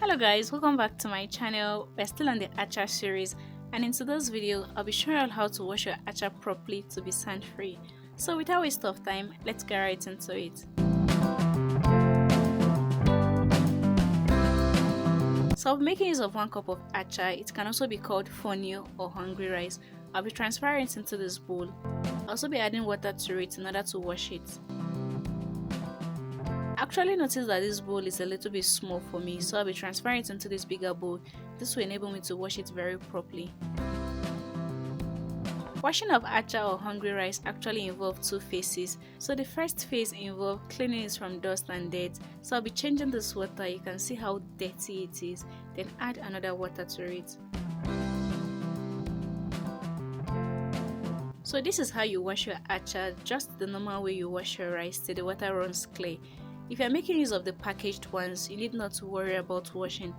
Hello guys, welcome back to my channel. We're still on the Acha series, and in today's video I'll be showing you how to wash your Acha properly to be sand free. So without waste of time, let's get right into it. So I'll be making use of 1 cup of Acha. It can also be called fonio or hungry rice. I'll be transferring it into this bowl. I'll also be adding water to it in order to wash it. I actually noticed that this bowl is a little bit small for me, so I'll be transferring it into this bigger bowl. This will enable me to wash it very properly. Washing of Acha or hungry rice actually involves 2 phases. So the first phase involves cleaning it from dust and dirt. So I'll be changing this water. You can see how dirty it is. Then add another water to it. So this is how you wash your Acha, just the normal way you wash your rice till the water runs clear. If you are making use of the packaged ones, you need not to worry about washing.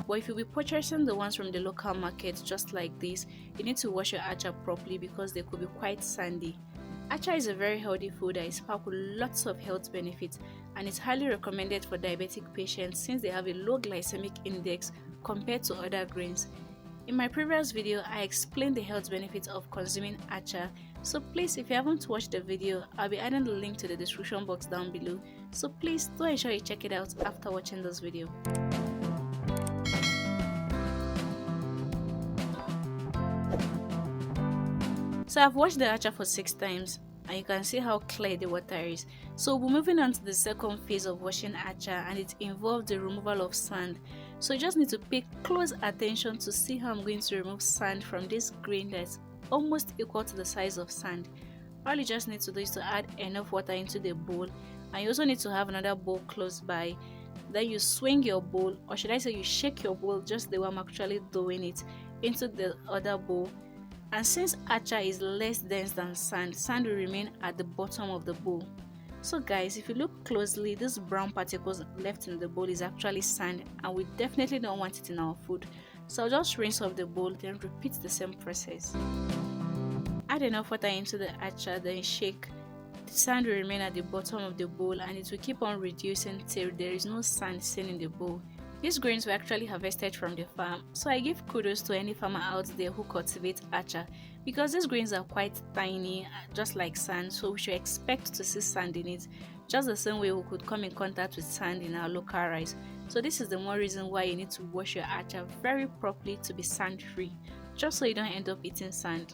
But if you'll be purchasing the ones from the local market just like this, you need to wash your Acha properly because they could be quite sandy. Acha is a very healthy food that is packed with lots of health benefits, and it's highly recommended for diabetic patients since they have a low glycemic index compared to other grains. In my previous video, I explained the health benefits of consuming Acha, so please, if you haven't watched the video, I'll be adding the link to the description box down below, so please do ensure you check it out after watching this video. So I've washed the Acha for 6 times, and you can see how clear the water is. So we're moving on to the second phase of washing Acha, and it involves the removal of sand. So you just need to pay close attention to see how I'm going to remove sand from this grain that's almost equal to the size of sand. All you just need to do is to add enough water into the bowl, and you also need to have another bowl close by. Then you swing your bowl, or should I say you shake your bowl just the way I'm actually doing it, into the other bowl. And since Acha is less dense than sand, sand will remain at the bottom of the bowl. So guys, if you look closely, these brown particles left in the bowl is actually sand, and we definitely don't want it in our food. So I'll just rinse off the bowl, then repeat the same process. Add enough water into the Acha, then shake. The sand will remain at the bottom of the bowl, and it will keep on reducing till there is no sand seen in the bowl. These grains were actually harvested from the farm, so I give kudos to any farmer out there who cultivate Acha, because these grains are quite tiny, just like sand, so we should expect to see sand in it, just the same way we could come in contact with sand in our local rice. So this is the more reason why you need to wash your Acha very properly to be sand free, just so you don't end up eating sand.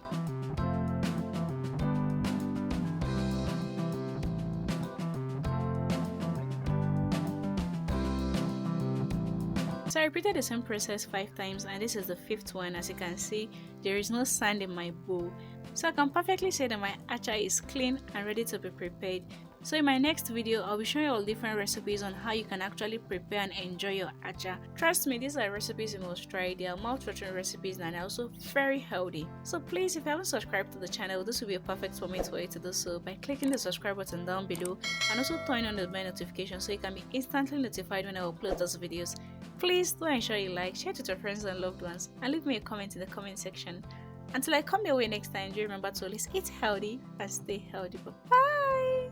So I repeated the same process 5 times, and this is the 5th one. As you can see, there is no sand in my bowl, so I can perfectly say that my Acha is clean and ready to be prepared. So in my next video, I'll be showing you all different recipes on how you can actually prepare and enjoy your Acha. Trust me, these are recipes you must try. They are mouth-watering recipes and are also very healthy. So please, if you haven't subscribed to the channel, this will be a perfect moment for you to do so by clicking the subscribe button down below, and also turn on the bell notification so you can be instantly notified when I upload those videos. Please do ensure you like, share it with your friends and loved ones, and leave me a comment in the comment section. Until I come your way next time, do remember to always eat healthy and stay healthy. Bye bye.